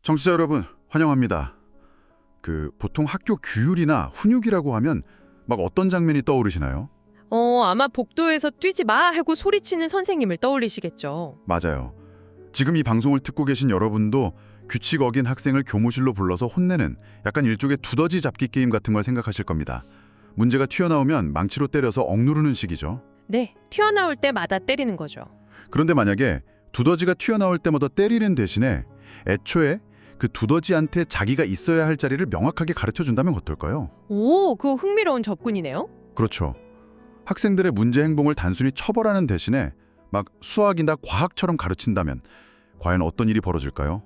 청취자 여러분, 환영합니다. 보통 학교 규율이나 훈육이라고 하면 막 어떤 장면이 떠오르시나요? 아마 복도에서 뛰지 마 하고 소리치는 선생님을 떠올리시겠죠. 맞아요. 지금 이 방송을 듣고 계신 여러분도 규칙 어긴 학생을 교무실로 불러서 혼내는 약간 일종의 두더지 잡기 게임 같은 걸 생각하실 겁니다. 문제가 튀어나오면 망치로 때려서 억누르는 식이죠. 네, 튀어나올 때마다 때리는 거죠. 그런데 만약에 두더지가 튀어나올 때마다 때리는 대신에 애초에 그 두더지한테 자기가 있어야 할 자리를 명확하게 가르쳐준다면 어떨까요? 오, 그거 흥미로운 접근이네요. 그렇죠. 학생들의 문제 행동을 단순히 처벌하는 대신에 막 수학이나 과학처럼 가르친다면 과연 어떤 일이 벌어질까요?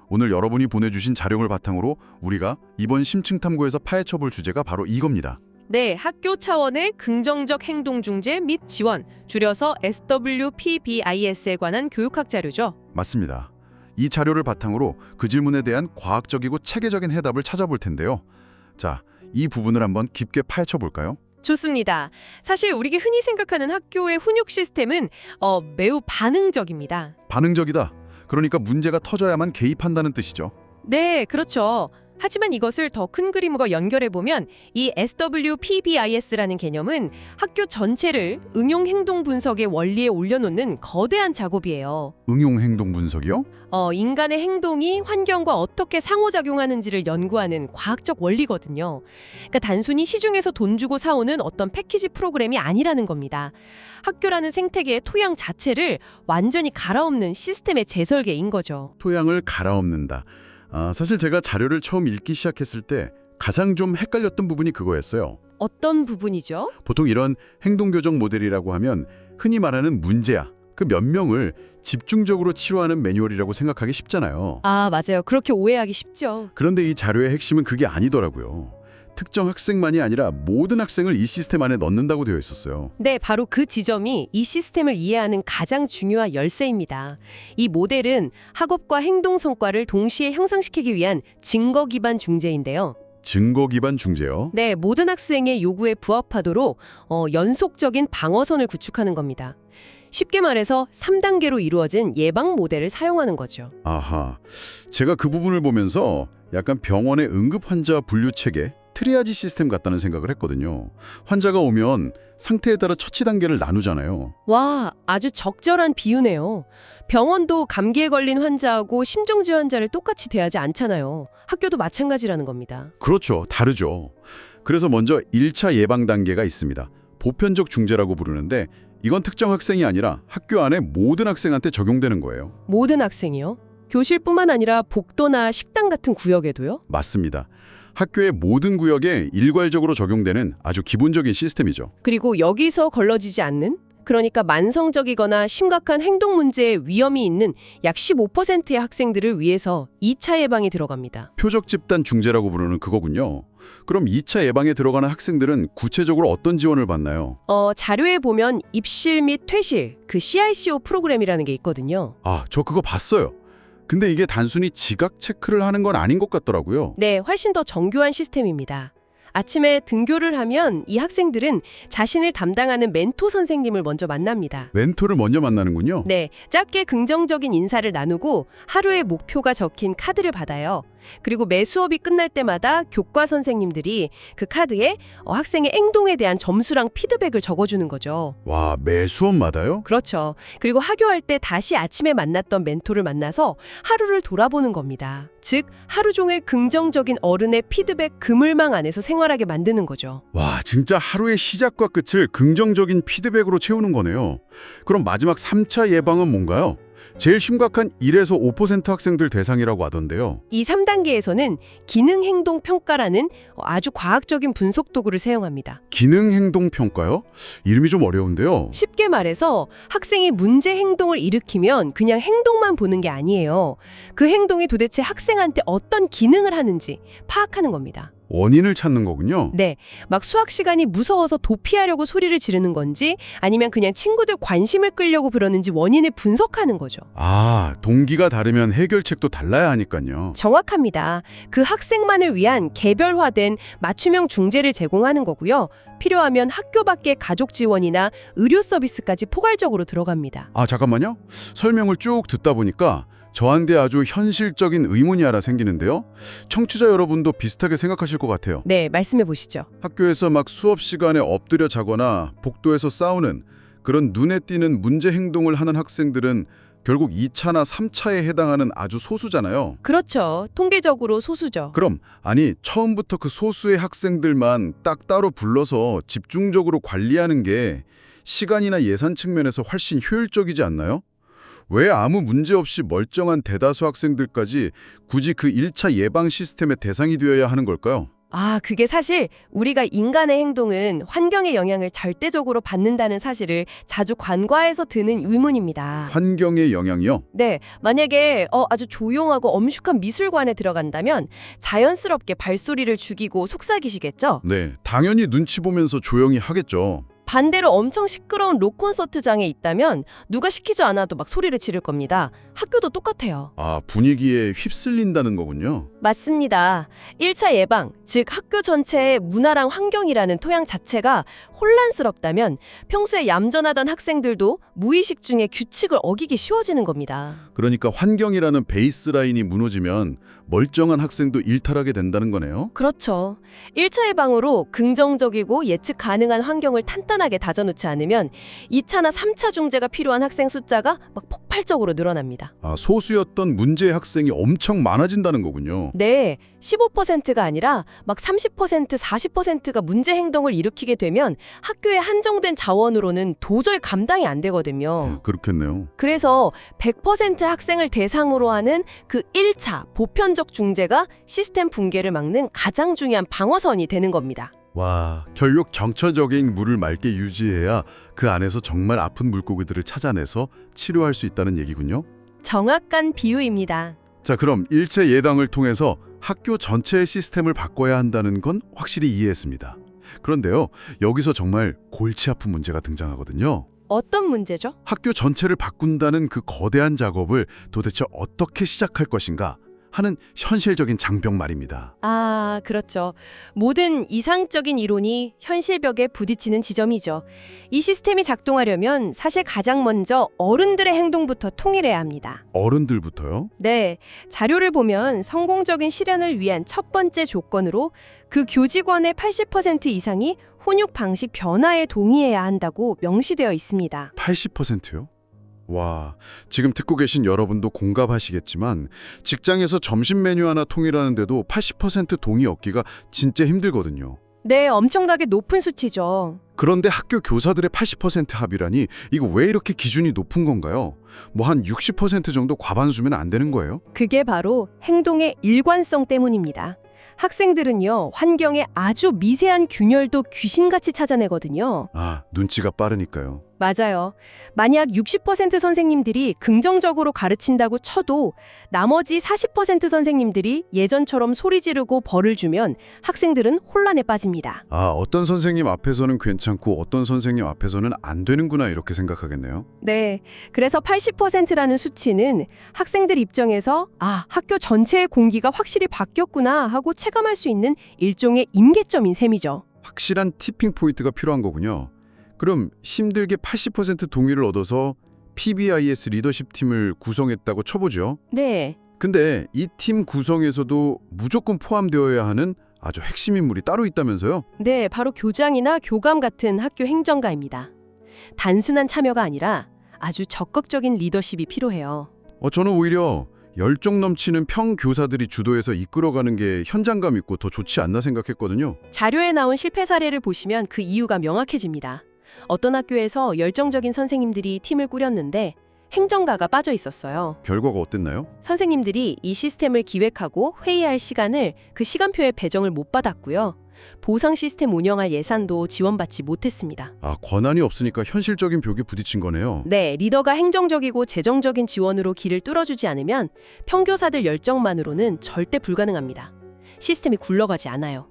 오늘 여러분이 보내주신 자료를 바탕으로 우리가 이번 심층탐구에서 파헤쳐볼 주제가 바로 이겁니다. 네, 학교 차원의 긍정적 행동 중재 및 지원, 줄여서 SWPBIS에 관한 교육학 자료죠. 맞습니다. 이 자료를 바탕으로 그 질문에 대한 과학적이고 체계적인 해답을 찾아볼 텐데요. 자, 이 부분을 한번 깊게 파헤쳐 볼까요? 좋습니다. 사실 우리가 흔히 생각하는 학교의 훈육 시스템은 매우 반응적입니다. 반응적이다. 그러니까 문제가 터져야만 개입한다는 뜻이죠. 네, 그렇죠. 하지만 이것을 더 큰 그림으로 연결해보면 이 SWPBIS라는 개념은 학교 전체를 응용 행동 분석의 원리에 올려놓는 거대한 작업이에요. 응용 행동 분석이요? 인간의 행동이 환경과 어떻게 상호작용하는지를 연구하는 과학적 원리거든요. 그러니까 단순히 시중에서 돈 주고 사오는 어떤 패키지 프로그램이 아니라는 겁니다. 학교라는 생태계의 토양 자체를 완전히 갈아엎는 시스템의 재설계인 거죠. 토양을 갈아엎는다. 사실 제가 자료를 처음 읽기 시작했을 때 가장 좀 헷갈렸던 부분이 그거였어요. 어떤 부분이죠? 보통 이런 행동교정 모델이라고 하면 흔히 말하는 문제야. 그 몇 명을 집중적으로 치료하는 매뉴얼이라고 생각하기 쉽잖아요. 아, 맞아요. 그렇게 오해하기 쉽죠. 그런데 이 자료의 핵심은 그게 아니더라고요. 특정 학생만이 아니라 모든 학생을 이 시스템 안에 넣는다고 되어 있었어요. 네, 바로 그 지점이 이 시스템을 이해하는 가장 중요한 열쇠입니다. 이 모델은 학업과 행동 성과를 동시에 향상시키기 위한 증거 기반 중재인데요. 증거 기반 중재요? 네, 모든 학생의 요구에 부합하도록 연속적인 방어선을 구축하는 겁니다. 쉽게 말해서 3단계로 이루어진 예방 모델을 사용하는 거죠. 아하, 제가 그 부분을 보면서 약간 병원의 응급 환자 분류 체계, 트리아지 시스템 같다는 생각을 했거든요. 환자가 오면 상태에 따라 처치 단계를 나누잖아요. 와, 아주 적절한 비유네요. 병원도 감기에 걸린 환자하고 심정지 환자를 똑같이 대하지 않잖아요. 학교도 마찬가지라는 겁니다. 그렇죠. 다르죠. 그래서 먼저 1차 예방 단계가 있습니다. 보편적 중재라고 부르는데 이건 특정 학생이 아니라 학교 안에 모든 학생한테 적용되는 거예요. 모든 학생이요? 교실뿐만 아니라 복도나 식당 같은 구역에도요? 맞습니다. 학교의 모든 구역에 일괄적으로 적용되는 아주 기본적인 시스템이죠. 그리고 여기서 걸러지지 않는? 그러니까 만성적이거나 심각한 행동 문제의 위험이 있는 약 15%의 학생들을 위해서 2차 예방이 들어갑니다. 표적 집단 중재라고 부르는 그거군요. 그럼 2차 예방에 들어가는 학생들은 구체적으로 어떤 지원을 받나요? 자료에 보면 입실 및 퇴실, 그 CICO 프로그램이라는 게 있거든요. 아, 저 그거 봤어요. 근데 이게 단순히 지각 체크를 하는 건 아닌 것 같더라고요. 네, 훨씬 더 정교한 시스템입니다. 아침에 등교를 하면 이 학생들은 자신을 담당하는 멘토 선생님을 먼저 만납니다. 멘토를 먼저 만나는군요. 네, 짧게 긍정적인 인사를 나누고 하루의 목표가 적힌 카드를 받아요. 그리고 매 수업이 끝날 때마다 교과 선생님들이 그 카드에 학생의 행동에 대한 점수랑 피드백을 적어주는 거죠. 와, 매 수업마다요? 그렇죠. 그리고 하교할 때 다시 아침에 만났던 멘토를 만나서 하루를 돌아보는 겁니다. 즉, 하루 종일 긍정적인 어른의 피드백 그물망 안에서 생활하게 만드는 거죠. 와, 진짜 하루의 시작과 끝을 긍정적인 피드백으로 채우는 거네요. 그럼 마지막 3차 예방은 뭔가요? 제일 심각한 1에서 5% 학생들 대상이라고 하던데요. 이 3단계에서는 기능행동평가라는 아주 과학적인 분석 도구를 사용합니다. 기능행동평가요? 이름이 좀 어려운데요. 쉽게 말해서 학생이 문제 행동을 일으키면 그냥 행동만 보는 게 아니에요. 그 행동이 도대체 학생한테 어떤 기능을 하는지 파악하는 겁니다. 원인을 찾는 거군요. 네, 막 수학 시간이 무서워서 도피하려고 소리를 지르는 건지 아니면 그냥 친구들 관심을 끌려고 그러는지 원인을 분석하는 거죠. 아, 동기가 다르면 해결책도 달라야 하니까요. 정확합니다. 그 학생만을 위한 개별화된 맞춤형 중재를 제공하는 거고요. 필요하면 학교 밖의 가족 지원이나 의료 서비스까지 포괄적으로 들어갑니다. 아, 잠깐만요. 설명을 쭉 듣다 보니까 저한테 아주 현실적인 의문이 하나 생기는데요. 청취자 여러분도 비슷하게 생각하실 것 같아요. 네, 말씀해 보시죠. 학교에서 막 수업 시간에 엎드려 자거나 복도에서 싸우는 그런 눈에 띄는 문제 행동을 하는 학생들은 결국 2차나 3차에 해당하는 아주 소수잖아요. 그렇죠. 통계적으로 소수죠. 그럼 아니 처음부터 그 소수의 학생들만 딱 따로 불러서 집중적으로 관리하는 게 시간이나 예산 측면에서 훨씬 효율적이지 않나요? 왜 아무 문제 없이 멀쩡한 대다수 학생들까지 굳이 그 1차 예방 시스템의 대상이 되어야 하는 걸까요? 그게 사실 우리가 인간의 행동은 환경의 영향을 절대적으로 받는다는 사실을 자주 관과해서 드는 의문입니다. 환경의 영향이요? 네, 만약에 아주 조용하고 엄숙한 미술관에 들어간다면 자연스럽게 발소리를 죽이고 속삭이시겠죠? 네, 당연히 눈치 보면서 조용히 하겠죠. 반대로 엄청 시끄러운 록 콘서트장에 있다면 누가 시키지 않아도 막 소리를 지를 겁니다. 학교도 똑같아요. 분위기에 휩쓸린다는 거군요. 맞습니다. 1차 예방, 즉 학교 전체의 문화랑 환경이라는 토양 자체가 혼란스럽다면 평소에 얌전하던 학생들도 무의식 중에 규칙을 어기기 쉬워지는 겁니다. 그러니까 환경이라는 베이스라인이 무너지면 멀쩡한 학생도 일탈하게 된다는 거네요. 그렇죠. 1차 예방으로 긍정적이고 예측 가능한 환경을 탄탄하게 다져놓지 않으면 2차나 3차 중재가 필요한 학생 숫자가 막 폭발적으로 늘어납니다. 소수였던 문제의 학생이 엄청 많아진다는 거군요. 네, 15%가 아니라 막 30%, 40%가 문제 행동을 일으키게 되면 학교의 한정된 자원으로는 도저히 감당이 안 되거든요. 그렇겠네요. 그래서 100% 학생을 대상으로 하는 그 1차 보편적 중재가 시스템 붕괴를 막는 가장 중요한 방어선이 되는 겁니다. 와, 결국 정처적인 물을 맑게 유지해야 그 안에서 정말 아픈 물고기들을 찾아내서 치료할 수 있다는 얘기군요. 정확한 비유입니다. 자, 그럼 일체 예방을 통해서 학교 전체의 시스템을 바꿔야 한다는 건 확실히 이해했습니다. 그런데요, 여기서 정말 골치 아픈 문제가 등장하거든요. 어떤 문제죠? 학교 전체를 바꾼다는 그 거대한 작업을 도대체 어떻게 시작할 것인가 하는 현실적인 장벽 말입니다. 그렇죠. 모든 이상적인 이론이 현실벽에 부딪히는 지점이죠. 이 시스템이 작동하려면 사실 가장 먼저 어른들의 행동부터 통일해야 합니다. 어른들부터요? 네, 자료를 보면 성공적인 실현을 위한 첫 번째 조건으로 그 교직원의 80% 이상이 훈육 방식 변화에 동의해야 한다고 명시되어 있습니다. 80%요? 와, 지금 듣고 계신 여러분도 공감하시겠지만 직장에서 점심 메뉴 하나 통일하는데도 80% 동의 얻기가 진짜 힘들거든요. 네, 엄청나게 높은 수치죠. 그런데 학교 교사들의 80% 합의라니 이거 왜 이렇게 기준이 높은 건가요? 뭐 한 60% 정도 과반수면 안 되는 거예요? 그게 바로 행동의 일관성 때문입니다. 학생들은요, 환경에 아주 미세한 균열도 귀신같이 찾아내거든요. 눈치가 빠르니까요. 맞아요. 만약 60% 선생님들이 긍정적으로 가르친다고 쳐도 나머지 40% 선생님들이 예전처럼 소리 지르고 벌을 주면 학생들은 혼란에 빠집니다. 어떤 선생님 앞에서는 괜찮고 어떤 선생님 앞에서는 안 되는구나 이렇게 생각하겠네요. 네. 그래서 80%라는 수치는 학생들 입장에서 학교 전체의 공기가 확실히 바뀌었구나 하고 체감할 수 있는 일종의 임계점인 셈이죠. 확실한 티핑 포인트가 필요한 거군요. 그럼 힘들게 80% 동의를 얻어서 PBIS 리더십 팀을 구성했다고 쳐보죠. 네. 근데 이 팀 구성에서도 무조건 포함되어야 하는 아주 핵심 인물이 따로 있다면서요? 네, 바로 교장이나 교감 같은 학교 행정가입니다. 단순한 참여가 아니라 아주 적극적인 리더십이 필요해요. 저는 오히려 열정 넘치는 평교사들이 주도해서 이끌어가는 게 현장감 있고 더 좋지 않나 생각했거든요. 자료에 나온 실패 사례를 보시면 그 이유가 명확해집니다. 어떤 학교에서 열정적인 선생님들이 팀을 꾸렸는데 행정가가 빠져 있었어요. 결과가 어땠나요? 선생님들이 이 시스템을 기획하고 회의할 시간을 그 시간표에 배정을 못 받았고요. 보상 시스템 운영할 예산도 지원받지 못했습니다. 권한이 없으니까 현실적인 벽에 부딪힌 거네요. 네, 리더가 행정적이고 재정적인 지원으로 길을 뚫어주지 않으면 평교사들 열정만으로는 절대 불가능합니다. 시스템이 굴러가지 않아요.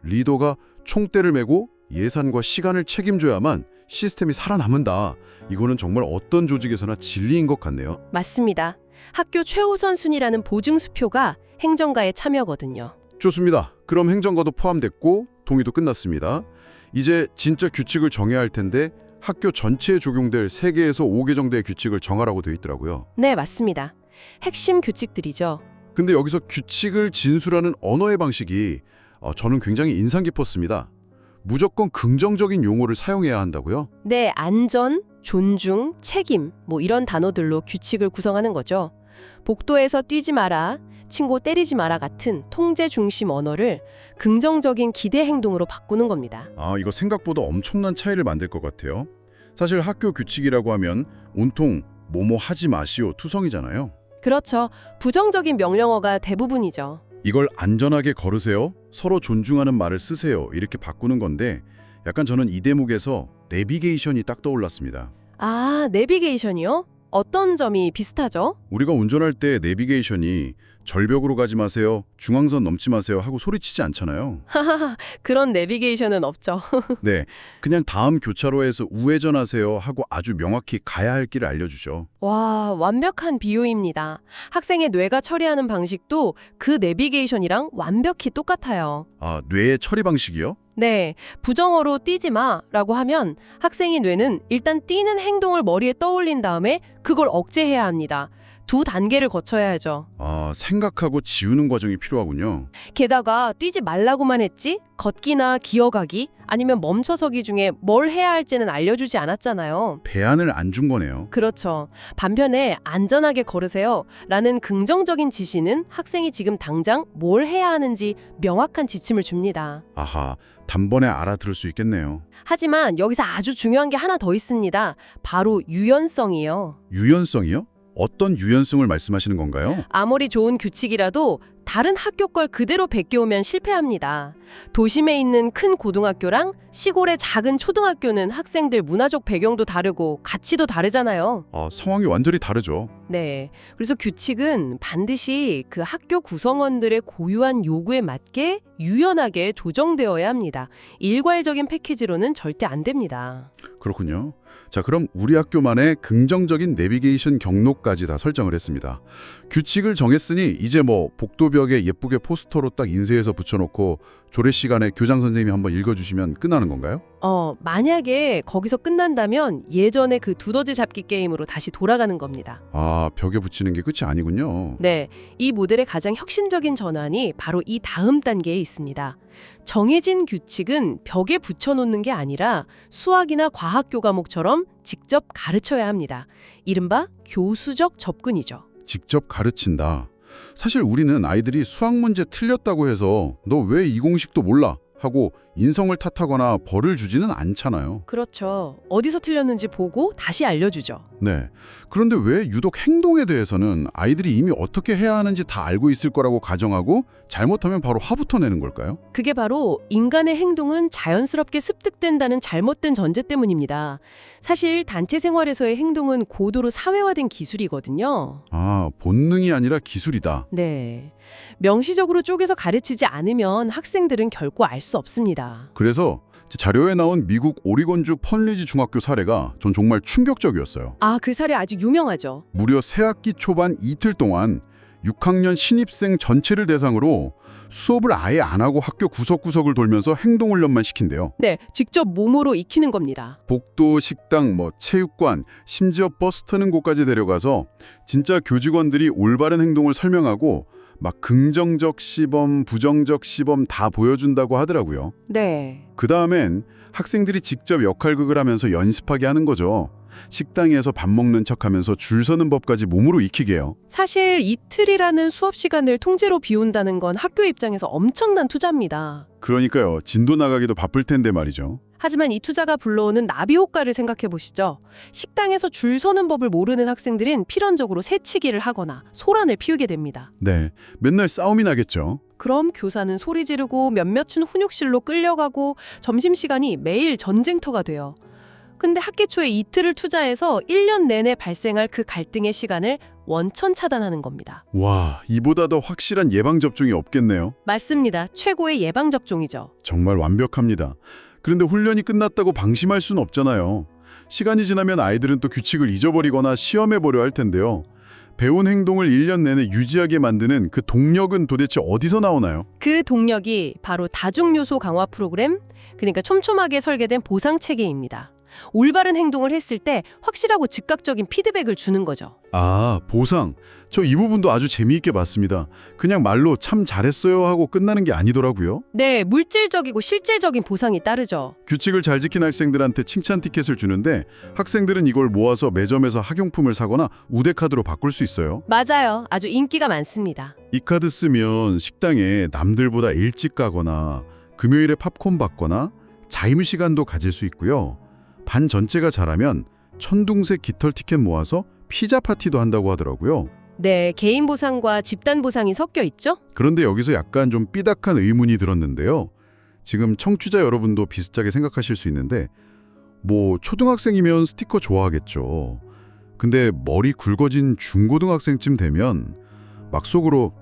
리더가 총대를 메고 예산과 시간을 책임져야만 시스템이 살아남는다. 이거는 정말 어떤 조직에서나 진리인 것 같네요. 맞습니다. 학교 최우선 순위라는 보증수표가 행정가의 참여거든요. 좋습니다. 그럼 행정가도 포함됐고 동의도 끝났습니다. 이제 진짜 규칙을 정해야 할 텐데 학교 전체에 적용될 3개에서 5개 정도의 규칙을 정하라고 되어 있더라고요. 네, 맞습니다. 핵심 규칙들이죠. 근데 여기서 규칙을 진술하는 언어의 방식이 저는 굉장히 인상 깊었습니다. 무조건 긍정적인 용어를 사용해야 한다고요? 네, 안전, 존중, 책임 뭐 이런 단어들로 규칙을 구성하는 거죠. 복도에서 뛰지 마라, 친구 때리지 마라 같은 통제 중심 언어를 긍정적인 기대 행동으로 바꾸는 겁니다. 이거 생각보다 엄청난 차이를 만들 것 같아요. 사실 학교 규칙이라고 하면 온통 뭐뭐 하지 마시오 투성이잖아요. 그렇죠. 부정적인 명령어가 대부분이죠. 이걸 안전하게 걸으세요, 서로 존중하는 말을 쓰세요 이렇게 바꾸는 건데 약간 저는 이 대목에서 내비게이션이 딱 떠올랐습니다. 아, 내비게이션이요? 어떤 점이 비슷하죠? 우리가 운전할 때 내비게이션이 절벽으로 가지 마세요, 중앙선 넘지 마세요 하고 소리치지 않잖아요. 그런 내비게이션은 없죠. 네, 그냥 다음 교차로에서 우회전하세요 하고 아주 명확히 가야 할 길을 알려주죠. 와, 완벽한 비유입니다. 학생의 뇌가 처리하는 방식도 그 내비게이션이랑 완벽히 똑같아요. 뇌의 처리 방식이요? 네, 부정어로 뛰지 마라고 하면 학생의 뇌는 일단 뛰는 행동을 머리에 떠올린 다음에 그걸 억제해야 합니다. 두 단계를 거쳐야 하죠. 생각하고 지우는 과정이 필요하군요. 게다가 뛰지 말라고만 했지 걷기나 기어가기 아니면 멈춰서기 중에 뭘 해야 할지는 알려주지 않았잖아요. 배안을 안 준 거네요. 그렇죠. 반면에 안전하게 걸으세요 라는 긍정적인 지시는 학생이 지금 당장 뭘 해야 하는지 명확한 지침을 줍니다. 아하, 단번에 알아들을 수 있겠네요. 하지만 여기서 아주 중요한 게 하나 더 있습니다. 바로 유연성이요. 유연성이요? 어떤 유연성을 말씀하시는 건가요? 아무리 좋은 규칙이라도 다른 학교 걸 그대로 베껴오면 실패합니다. 도심에 있는 큰 고등학교랑 시골의 작은 초등학교는 학생들 문화적 배경도 다르고 가치도 다르잖아요. 상황이 완전히 다르죠. 네. 그래서 규칙은 반드시 그 학교 구성원들의 고유한 요구에 맞게 유연하게 조정되어야 합니다. 일괄적인 패키지로는 절대 안 됩니다. 그렇군요. 자, 그럼 우리 학교만의 긍정적인 내비게이션 경로까지 다 설정을 했습니다. 규칙을 정했으니 이제 뭐 복도벽에 예쁘게 포스터로 딱 인쇄해서 붙여놓고 조례 시간에 교장 선생님이 한번 읽어주시면 끝나는 건가요? 만약에 거기서 끝난다면 예전에 그 두더지 잡기 게임으로 다시 돌아가는 겁니다. 벽에 붙이는 게 끝이 아니군요. 네, 이 모델의 가장 혁신적인 전환이 바로 이 다음 단계에 있습니다. 정해진 규칙은 벽에 붙여놓는 게 아니라 수학이나 과학 교과목처럼 직접 가르쳐야 합니다. 이른바 교수적 접근이죠. 직접 가르친다. 사실 우리는 아이들이 수학 문제 틀렸다고 해서 너 왜 이 공식도 몰라? 하고 인성을 탓하거나 벌을 주지는 않잖아요. 그렇죠. 어디서 틀렸는지 보고 다시 알려주죠. 네. 그런데 왜 유독 행동에 대해서는 아이들이 이미 어떻게 해야 하는지 다 알고 있을 거라고 가정하고 잘못하면 바로 화부터 내는 걸까요? 그게 바로 인간의 행동은 자연스럽게 습득된다는 잘못된 전제 때문입니다. 사실 단체 생활에서의 행동은 고도로 사회화된 기술이거든요. 본능이 아니라 기술이다. 네. 명시적으로 쪼개서 가르치지 않으면 학생들은 결코 알 수 없습니다. 그래서 자료에 나온 미국 오리건주 펀리지 중학교 사례가 전 정말 충격적이었어요. 그 사례 아주 유명하죠. 무려 새학기 초반 이틀 동안 6학년 신입생 전체를 대상으로 수업을 아예 안 하고 학교 구석구석을 돌면서 행동훈련만 시킨대요. 네, 직접 몸으로 익히는 겁니다. 복도, 식당, 체육관, 심지어 버스 타는 곳까지 데려가서 진짜 교직원들이 올바른 행동을 설명하고 막 긍정적 시범, 부정적 시범 다 보여준다고 하더라고요. 네. 그 다음엔 학생들이 직접 역할극을 하면서 연습하게 하는 거죠. 식당에서 밥 먹는 척하면서 줄 서는 법까지 몸으로 익히게 해요. 사실 이틀이라는 수업 시간을 통째로 비운다는 건 학교 입장에서 엄청난 투자입니다. 그러니까요. 진도 나가기도 바쁠 텐데 말이죠. 하지만 이 투자가 불러오는 나비 효과를 생각해 보시죠. 식당에서 줄 서는 법을 모르는 학생들은 필연적으로 새치기를 하거나 소란을 피우게 됩니다. 네, 맨날 싸움이 나겠죠. 그럼 교사는 소리 지르고 몇몇은 훈육실로 끌려가고 점심시간이 매일 전쟁터가 돼요. 근데 학기 초에 이틀을 투자해서 1년 내내 발생할 그 갈등의 시간을 원천 차단하는 겁니다. 와, 이보다 더 확실한 예방접종이 없겠네요. 맞습니다. 최고의 예방접종이죠. 정말 완벽합니다. 그런데 훈련이 끝났다고 방심할 수는 없잖아요. 시간이 지나면 아이들은 또 규칙을 잊어버리거나 시험해보려 할 텐데요. 배운 행동을 1년 내내 유지하게 만드는 그 동력은 도대체 어디서 나오나요? 그 동력이 바로 다중요소 강화 프로그램, 그러니까 촘촘하게 설계된 보상체계입니다. 올바른 행동을 했을 때 확실하고 즉각적인 피드백을 주는 거죠. 아, 보상. 저 이 부분도 아주 재미있게 봤습니다. 그냥 말로 참 잘했어요 하고 끝나는 게 아니더라고요. 네, 물질적이고 실질적인 보상이 따르죠. 규칙을 잘 지킨 학생들한테 칭찬 티켓을 주는데 학생들은 이걸 모아서 매점에서 학용품을 사거나 우대카드로 바꿀 수 있어요. 맞아요. 아주 인기가 많습니다. 이 카드 쓰면 식당에 남들보다 일찍 가거나 금요일에 팝콘 받거나 자유 시간도 가질 수 있고요. 반 전체가 잘하면 천둥새 깃털 티켓 모아서 피자 파티도 한다고 하더라고요. 네, 개인 보상과 집단 보상이 섞여 있죠? 그런데 여기서 약간 좀 삐딱한 의문이 들었는데요. 지금 청취자 여러분도 비슷하게 생각하실 수 있는데 뭐 초등학생이면 스티커 좋아하겠죠. 근데 머리 굵어진 중고등학생쯤 되면 막 속으로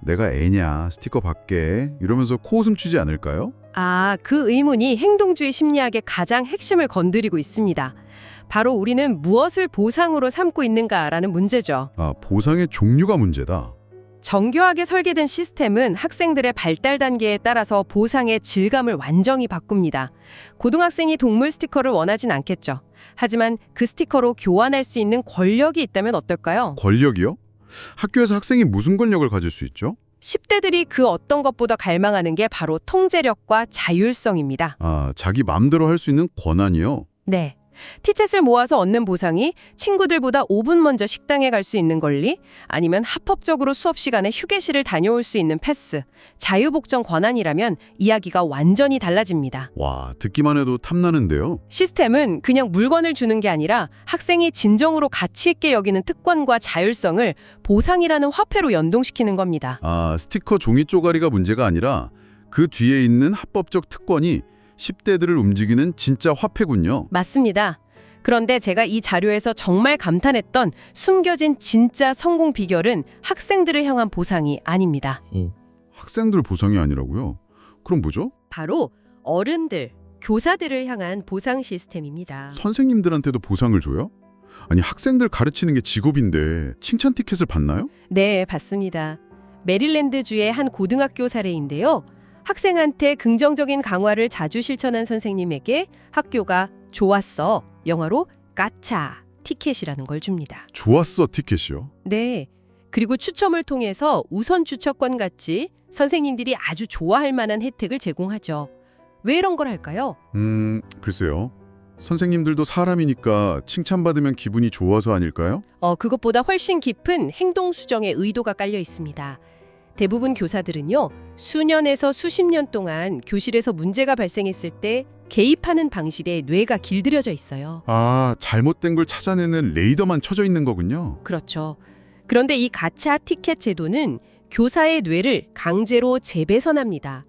내가 애냐 스티커 받게 이러면서 코웃음 치지 않을까요? 아, 그 의문이 행동주의 심리학의 가장 핵심을 건드리고 있습니다. 바로 우리는 무엇을 보상으로 삼고 있는가라는 문제죠. 아, 보상의 종류가 문제다. 정교하게 설계된 시스템은 학생들의 발달 단계에 따라서 보상의 질감을 완전히 바꿉니다. 고등학생이 동물 스티커를 원하진 않겠죠. 하지만 그 스티커로 교환할 수 있는 권력이 있다면 어떨까요? 권력이요? 학교에서 학생이 무슨 권력을 가질 수 있죠? 10대들이 그 어떤 것보다 갈망하는 게 바로 통제력과 자율성입니다. 아, 자기 마음대로 할 수 있는 권한이요? 네. 티켓을 모아서 얻는 보상이 친구들보다 5분 먼저 식당에 갈 수 있는 권리, 아니면 합법적으로 수업 시간에 휴게실을 다녀올 수 있는 패스, 자유복종 권한이라면 이야기가 완전히 달라집니다. 와, 듣기만 해도 탐나는데요. 시스템은 그냥 물건을 주는 게 아니라 학생이 진정으로 가치 있게 여기는 특권과 자율성을 보상이라는 화폐로 연동시키는 겁니다. 아, 스티커 종이 쪼가리가 문제가 아니라 그 뒤에 있는 합법적 특권이 10대들을 움직이는 진짜 화폐군요. 맞습니다. 그런데 제가 이 자료에서 정말 감탄했던 숨겨진 진짜 성공 비결은 학생들을 향한 보상이 아닙니다. 학생들 보상이 아니라고요? 그럼 뭐죠? 바로 어른들, 교사들을 향한 보상 시스템입니다. 선생님들한테도 보상을 줘요? 아니, 학생들 가르치는 게 직업인데 칭찬 티켓을 받나요? 네, 받습니다. 메릴랜드주의 한 고등학교 사례인데요. 학생한테 긍정적인 강화를 자주 실천한 선생님에게 학교가 좋았어, 영어로 까차 티켓이라는 걸 줍니다. 좋았어 티켓이요? 네. 그리고 추첨을 통해서 우선 주처권 같이 선생님들이 아주 좋아할 만한 혜택을 제공하죠. 왜 이런 걸 할까요? 글쎄요. 선생님들도 사람이니까 칭찬받으면 기분이 좋아서 아닐까요? 그것보다 훨씬 깊은 행동 수정의 의도가 깔려 있습니다. 대부분 교사들은요, 수년에서 수십 년 동안 교실에서 문제가 발생했을 때 개입하는 방식에 뇌가 길들여져 있어요. 아, 잘못된 걸 찾아내는 레이더만 쳐져 있는 거군요. 그렇죠. 그런데 이 가차 티켓 제도는 교사의 뇌를 강제로 재배선합니다.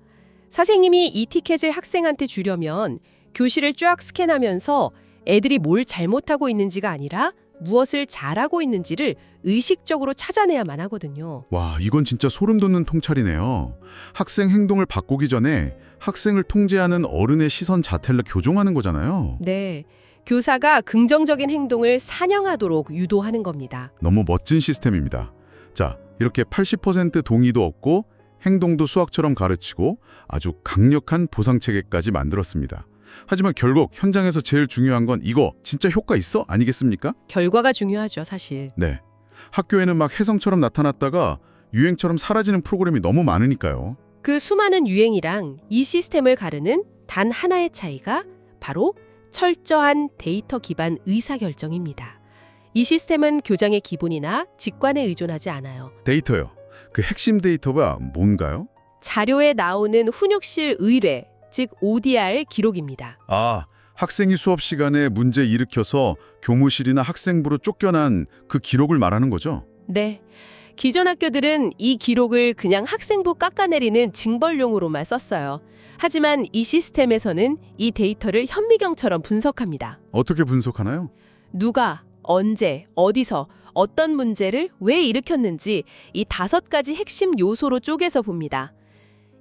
선생님이 이 티켓을 학생한테 주려면 교실을 쫙 스캔하면서 애들이 뭘 잘못하고 있는지가 아니라 무엇을 잘하고 있는지를 의식적으로 찾아내야만 하거든요. 와, 이건 진짜 소름 돋는 통찰이네요. 학생 행동을 바꾸기 전에 학생을 통제하는 어른의 시선 자체를 교정하는 거잖아요. 네, 교사가 긍정적인 행동을 산영하도록 유도하는 겁니다. 너무 멋진 시스템입니다. 자, 이렇게 80% 동의도 얻고 행동도 수학처럼 가르치고 아주 강력한 보상 체계까지 만들었습니다. 하지만 결국 현장에서 제일 중요한 건 이거 진짜 효과 있어? 아니겠습니까? 결과가 중요하죠, 사실. 네. 학교에는 막 혜성처럼 나타났다가 유행처럼 사라지는 프로그램이 너무 많으니까요. 그 수많은 유행이랑 이 시스템을 가르는 단 하나의 차이가 바로 철저한 데이터 기반 의사결정입니다. 이 시스템은 교장의 기본이나 직관에 의존하지 않아요. 데이터요. 그 핵심 데이터가 뭔가요? 자료에 나오는 훈육실 의뢰, 즉 ODR 기록입니다. 아, 학생이 수업 시간에 문제 일으켜서 교무실이나 학생부로 쫓겨난 그 기록을 말하는 거죠? 네. 기존 학교들은 이 기록을 그냥 학생부 깎아내리는 징벌용으로만 썼어요. 하지만 이 시스템에서는 이 데이터를 현미경처럼 분석합니다. 어떻게 분석하나요? 누가, 언제, 어디서, 어떤 문제를 왜 일으켰는지 이 5가지 핵심 요소로 쪼개서 봅니다.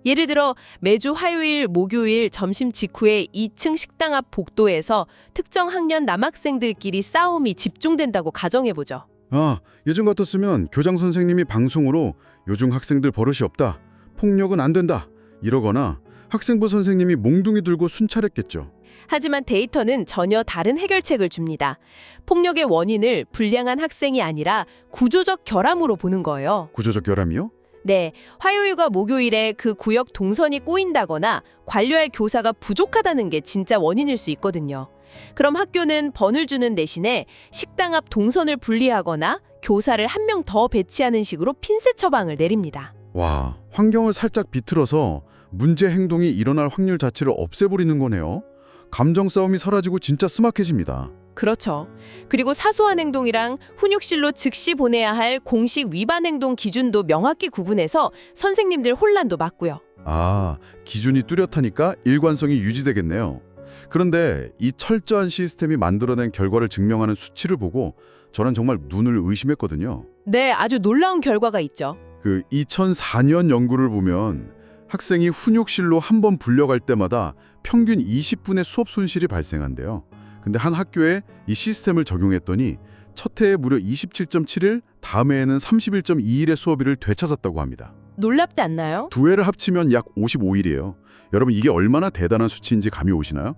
예를 들어 매주 화요일, 목요일 점심 직후에 2층 식당 앞 복도에서 특정 학년 남학생들끼리 싸움이 집중된다고 가정해보죠. 아, 예전 같았으면 교장 선생님이 방송으로 요즘 학생들 버릇이 없다, 폭력은 안 된다 이러거나 학생부 선생님이 몽둥이 들고 순찰했겠죠. 하지만 데이터는 전혀 다른 해결책을 줍니다. 폭력의 원인을 불량한 학생이 아니라 구조적 결함으로 보는 거예요. 구조적 결함이요? 네, 화요일과 목요일에 그 구역 동선이 꼬인다거나 관리할 교사가 부족하다는 게 진짜 원인일 수 있거든요. 그럼 학교는 번을 주는 대신에 식당 앞 동선을 분리하거나 교사를 한 명 더 배치하는 식으로 핀셋 처방을 내립니다. 와, 환경을 살짝 비틀어서 문제 행동이 일어날 확률 자체를 없애버리는 거네요. 감정 싸움이 사라지고 진짜 스마트해집니다. 그렇죠. 그리고 사소한 행동이랑 훈육실로 즉시 보내야 할 공식 위반 행동 기준도 명확히 구분해서 선생님들 혼란도 막고요. 아, 기준이 뚜렷하니까 일관성이 유지되겠네요. 그런데 이 철저한 시스템이 만들어낸 결과를 증명하는 수치를 보고 저는 정말 눈을 의심했거든요. 네, 아주 놀라운 결과가 있죠. 그 2004년 연구를 보면 학생이 훈육실로 한 번 불려갈 때마다 평균 20분의 수업 손실이 발생한대요. 근데 한 학교에 이 시스템을 적용했더니 첫 해에 무려 27.7일, 다음 해에는 31.2일의 수업일을 되찾았다고 합니다. 놀랍지 않나요? 두 해를 합치면 약 55일이에요. 여러분 이게 얼마나 대단한 수치인지 감이 오시나요?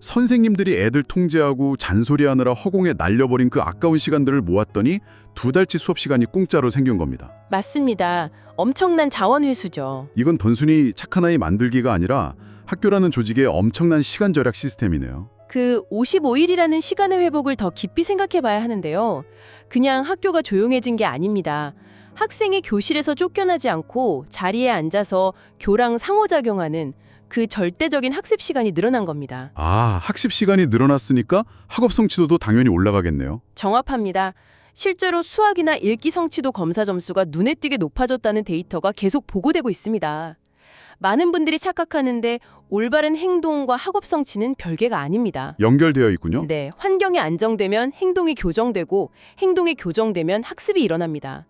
선생님들이 애들 통제하고 잔소리하느라 허공에 날려버린 그 아까운 시간들을 모았더니 2달치 수업 시간이 공짜로 생긴 겁니다. 맞습니다. 엄청난 자원 회수죠. 이건 단순히 착한 아이 만들기가 아니라 학교라는 조직의 엄청난 시간 절약 시스템이네요. 그 55일이라는 시간의 회복을 더 깊이 생각해 봐야 하는데요. 그냥 학교가 조용해진 게 아닙니다. 학생이 교실에서 쫓겨나지 않고 자리에 앉아서 교랑 상호작용하는 그 절대적인 학습 시간이 늘어난 겁니다. 아, 학습 시간이 늘어났으니까 학업 성취도도 당연히 올라가겠네요. 정확합니다. 실제로 수학이나 읽기 성취도 검사 점수가 눈에 띄게 높아졌다는 데이터가 계속 보고되고 있습니다. 많은 분들이 착각하는데 올바른 행동과 학업 성취는 별개가 아닙니다. 연결되어 있군요. 네, 환경이 안정되면 행동이 교정되고 행동이 교정되면 학습이 일어납니다.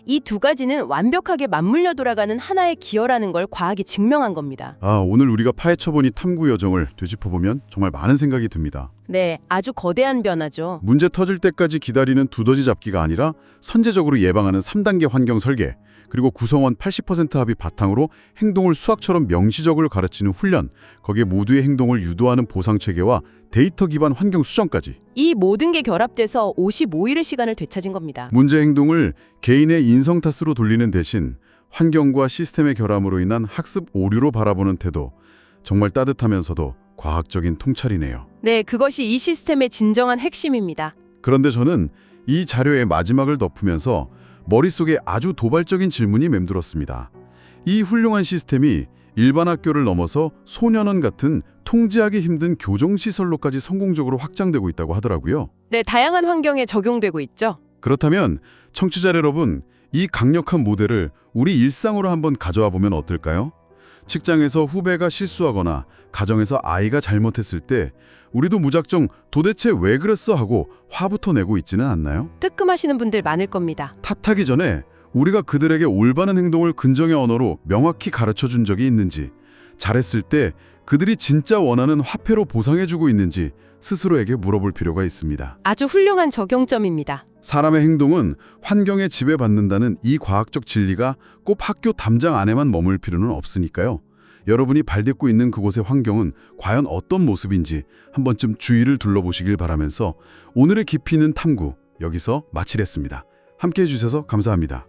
이 두 가지는 완벽하게 맞물려 돌아가는 하나의 기어라는 걸 과학이 증명한 겁니다. 아, 오늘 우리가 파헤쳐본 이 탐구 여정을 되짚어보면 정말 많은 생각이 듭니다. 네, 아주 거대한 변화죠. 문제 터질 때까지 기다리는 두더지 잡기가 아니라 선제적으로 예방하는 3단계 환경 설계, 그리고 구성원 80% 합의 바탕으로 행동을 수학처럼 명시적으로 가르치는 훈련, 거기에 모두의 행동을 유도하는 보상체계와 데이터 기반 환경 수정까지. 이 모든 게 결합돼서 55일의 시간을 되찾은 겁니다. 문제 행동을 개인의 인성 탓으로 돌리는 대신 환경과 시스템의 결함으로 인한 학습 오류로 바라보는 태도, 정말 따뜻하면서도 과학적인 통찰이네요. 네, 그것이 이 시스템의 진정한 핵심입니다. 그런데 저는 이 자료의 마지막을 덮으면서 머릿속에 아주 도발적인 질문이 맴돌았습니다. 이 훌륭한 시스템이 일반 학교를 넘어서 소년원 같은 통제하기 힘든 교정시설로까지 성공적으로 확장되고 있다고 하더라고요. 네, 다양한 환경에 적용되고 있죠. 그렇다면 청취자 여러분, 이 강력한 모델을 우리 일상으로 한번 가져와 보면 어떨까요? 직장에서 후배가 실수하거나 가정에서 아이가 잘못했을 때 우리도 무작정 도대체 왜 그랬어 하고 화부터 내고 있지는 않나요? 뜨끔하시는 분들 많을 겁니다. 탓하기 전에 우리가 그들에게 올바른 행동을 긍정의 언어로 명확히 가르쳐준 적이 있는지, 잘했을 때 그들이 진짜 원하는 화폐로 보상해주고 있는지 스스로에게 물어볼 필요가 있습니다. 아주 훌륭한 적용점입니다. 사람의 행동은 환경에 지배받는다는 이 과학적 진리가 꼭 학교 담장 안에만 머물 필요는 없으니까요. 여러분이 발딛고 있는 그곳의 환경은 과연 어떤 모습인지 한 번쯤 주위를 둘러보시길 바라면서 오늘의 깊이 있는 탐구 여기서 마치겠습니다. 함께해 주셔서 감사합니다.